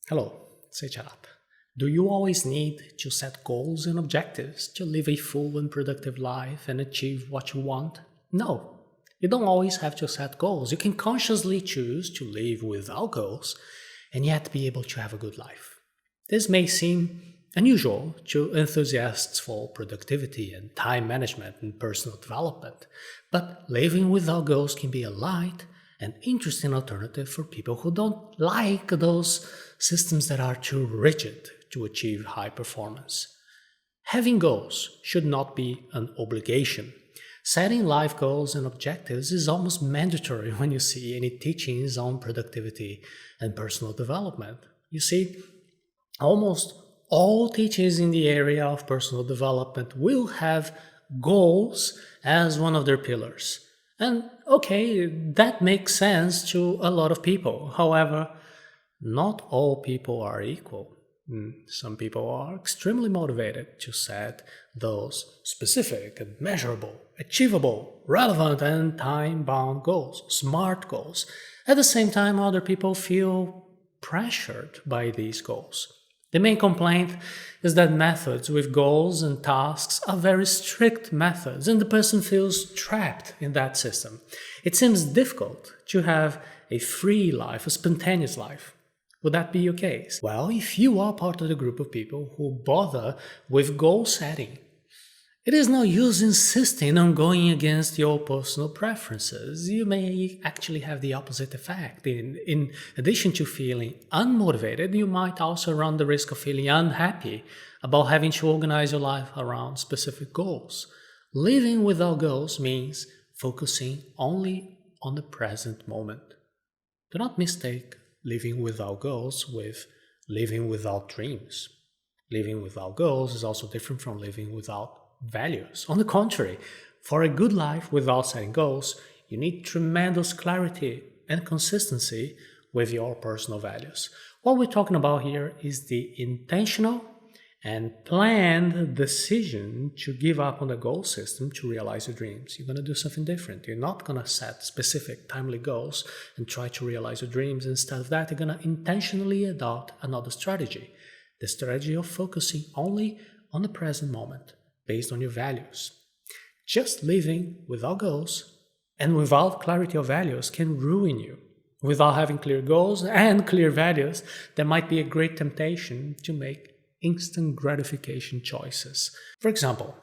Hello, Seiiti Arata. Do you always need to set goals and objectives to live a full and productive life and achieve what you want? No, you don't always have to set goals. You can consciously choose to live without goals and yet be able to have a good life. This may seem unusual to enthusiasts for productivity and time management and personal development, but living without goals can be a light and interesting alternative for people who don't like those systems that are too rigid to achieve high performance. Having goals should not be an obligation. Setting life goals and objectives is almost mandatory when you see any teachings on productivity and personal development. You see, almost all teachings in the area of personal development will have goals as one of their pillars. And okay, that makes sense to a lot of people. However, not all people are equal. Some people are extremely motivated to set those specific and measurable, achievable, relevant, and time-bound goals, smart goals. At the same time, other people feel pressured by these goals. The main complaint is that methods with goals and tasks are very strict methods, and the person feels trapped in that system. It seems difficult to have a free life, a spontaneous life. Would that be your case? Well, if you are part of the group of people who bother with goal setting, it is no use insisting on going against your personal preferences. You may actually have the opposite effect. In addition to feeling unmotivated, you might also run the risk of feeling unhappy about having to organize your life around specific goals. Living without goals means focusing only on the present moment. Do not mistake living without goals with living without dreams. Living without goals is also different from living without values. On the contrary, for a good life without setting goals, you need tremendous clarity and consistency with your personal values. What we're talking about here is the intentional and planned decision to give up on the goal system to realize your dreams. You're going to do something different. You're not going to set specific timely goals and try to realize your dreams. Instead of that, you're going to intentionally adopt another strategy. The strategy of focusing only on the present moment, based on your values. Just living without goals and without clarity of values can ruin you. Without having clear goals and clear values, there might be a great temptation to make instant gratification choices. For example,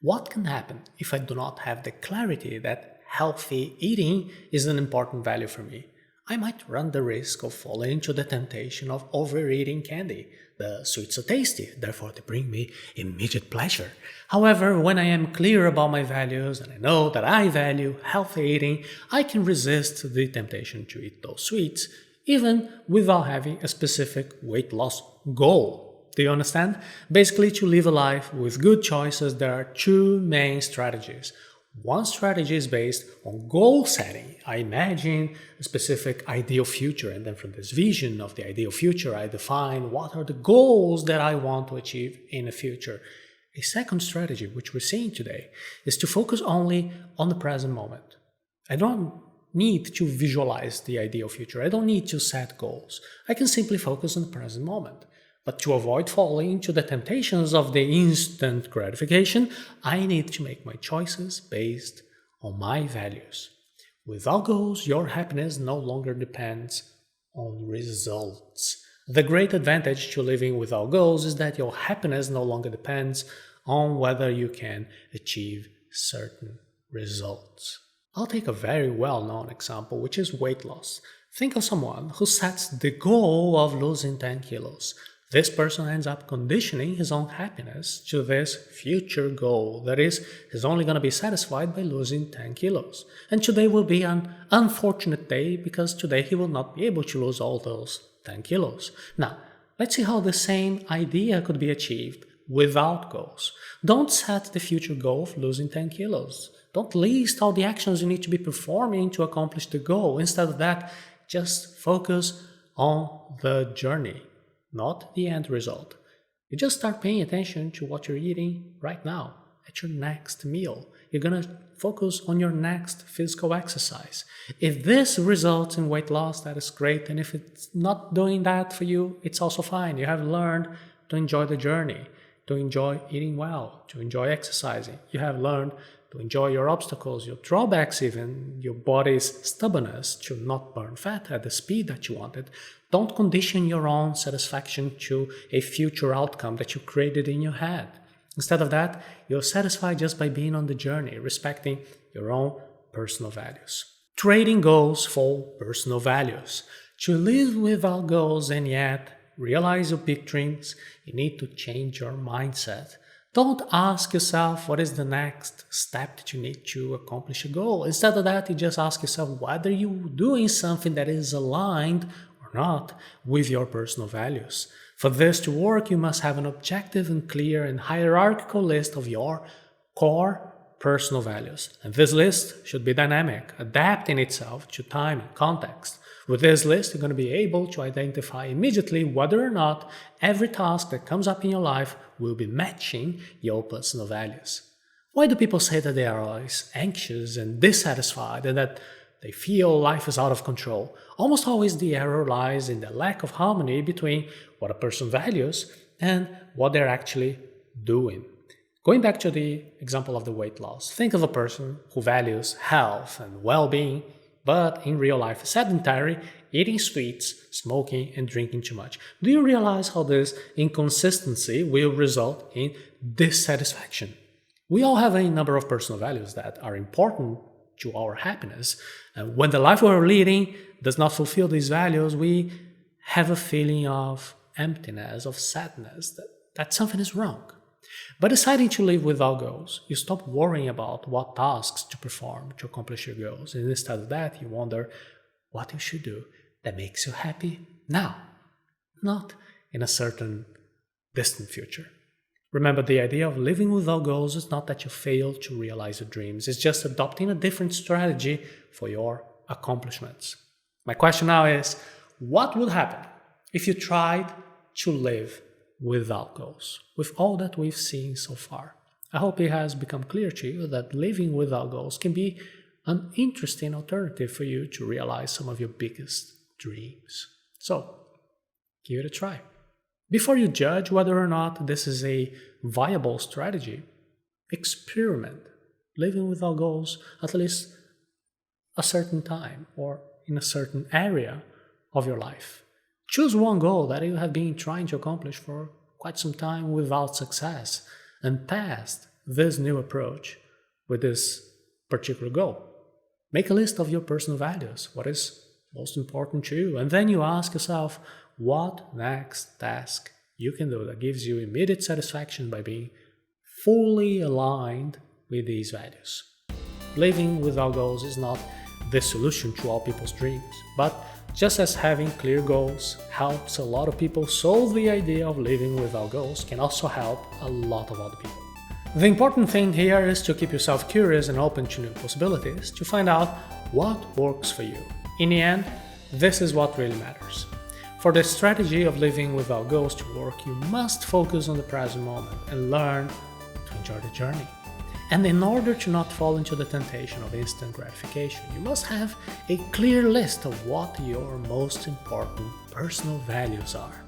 what can happen if I do not have the clarity that healthy eating is an important value for me? I might run the risk of falling into the temptation of overeating candy. The sweets are tasty, therefore they bring me immediate pleasure. However, when I am clear about my values and I know that I value healthy eating, I can resist the temptation to eat those sweets, even without having a specific weight loss goal. Do you understand? Basically, to live a life with good choices, there are two main strategies. One strategy is based on goal setting. I imagine a specific ideal future, and then from this vision of the ideal future, I define what are the goals that I want to achieve in the future. A second strategy, which we're seeing today, is to focus only on the present moment. I don't need to visualize the ideal future. I don't need to set goals. I can simply focus on the present moment. But to avoid falling into the temptations of the instant gratification, I need to make my choices based on my values. Without goals, your happiness no longer depends on results. The great advantage to living without goals is that your happiness no longer depends on whether you can achieve certain results. I'll take a very well-known example, which is weight loss. Think of someone who sets the goal of losing 10 kilos. This person ends up conditioning his own happiness to this future goal. That is, he's only going to be satisfied by losing 10 kilos. And today will be an unfortunate day because today he will not be able to lose all those 10 kilos. Now, let's see how the same idea could be achieved without goals. Don't set the future goal of losing 10 kilos. Don't list all the actions you need to be performing to accomplish the goal. Instead of that, just focus on the journey, not the end result. You just start paying attention to what you're eating right now at your next meal. You're going to focus on your next physical exercise. If this results in weight loss, that is great. And if it's not doing that for you, it's also fine. You have learned to enjoy the journey, to enjoy eating well, to enjoy exercising. You have learned to enjoy your obstacles, your drawbacks even, your body's stubbornness to not burn fat at the speed that you wanted. Don't condition your own satisfaction to a future outcome that you created in your head. Instead of that, you're satisfied just by being on the journey, respecting your own personal values. Trading goals for personal values. To live without goals and yet realize your big dreams, you need to change your mindset. Don't ask yourself what is the next step that you need to accomplish a goal. Instead of that, you just ask yourself whether you're doing something that is aligned or not with your personal values. For this to work, you must have an objective and clear and hierarchical list of your core personal values. And this list should be dynamic, adapting itself to time and context. With this list, you're going to be able to identify immediately whether or not every task that comes up in your life will be matching your personal values. Why do people say that they are always anxious and dissatisfied and that they feel life is out of control? Almost always the error lies in the lack of harmony between what a person values and what they're actually doing. Going back to the example of the weight loss, think of a person who values health and well-being, but in real life is sedentary, eating sweets, smoking, and drinking too much. Do you realize how this inconsistency will result in dissatisfaction? We all have a number of personal values that are important to our happiness. And when the life we're leading does not fulfill these values, we have a feeling of emptiness, of sadness, that something is wrong. By deciding to live without goals, you stop worrying about what tasks to perform to accomplish your goals. And instead of that, you wonder what you should do that makes you happy now, not in a certain distant future. Remember, the idea of living without goals is not that you fail to realize your dreams. It's just adopting a different strategy for your accomplishments. My question now is, what would happen if you tried to live without goals? With all that we've seen so far, I hope it has become clear to you that living without goals can be an interesting alternative for you to realize some of your biggest dreams. So, give it a try. Before you judge whether or not this is a viable strategy, experiment living without goals at least a certain time or in a certain area of your life. Choose one goal that you have been trying to accomplish for quite some time without success and test this new approach with this particular goal. Make a list of your personal values, what is most important to you, and then you ask yourself what next task you can do that gives you immediate satisfaction by being fully aligned with these values. Living without goals is not the solution to all people's dreams, but just as having clear goals helps a lot of people solve the idea of living without goals, can also help a lot of other people. The important thing here is to keep yourself curious and open to new possibilities to find out what works for you. In the end, this is what really matters. For the strategy of living without goals to work, you must focus on the present moment and learn to enjoy the journey. And in order to not fall into the temptation of instant gratification, you must have a clear list of what your most important personal values are.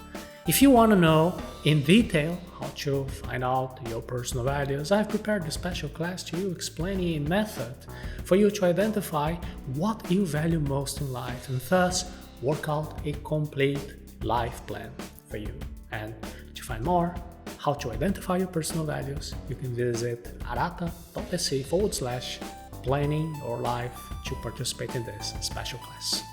If you want to know in detail how to find out your personal values, I've prepared a special class to you explaining a method for you to identify what you value most in life and thus work out a complete life plan for you. And to find more how to identify your personal values, you can visit arata.se/planning your life to participate in this special class.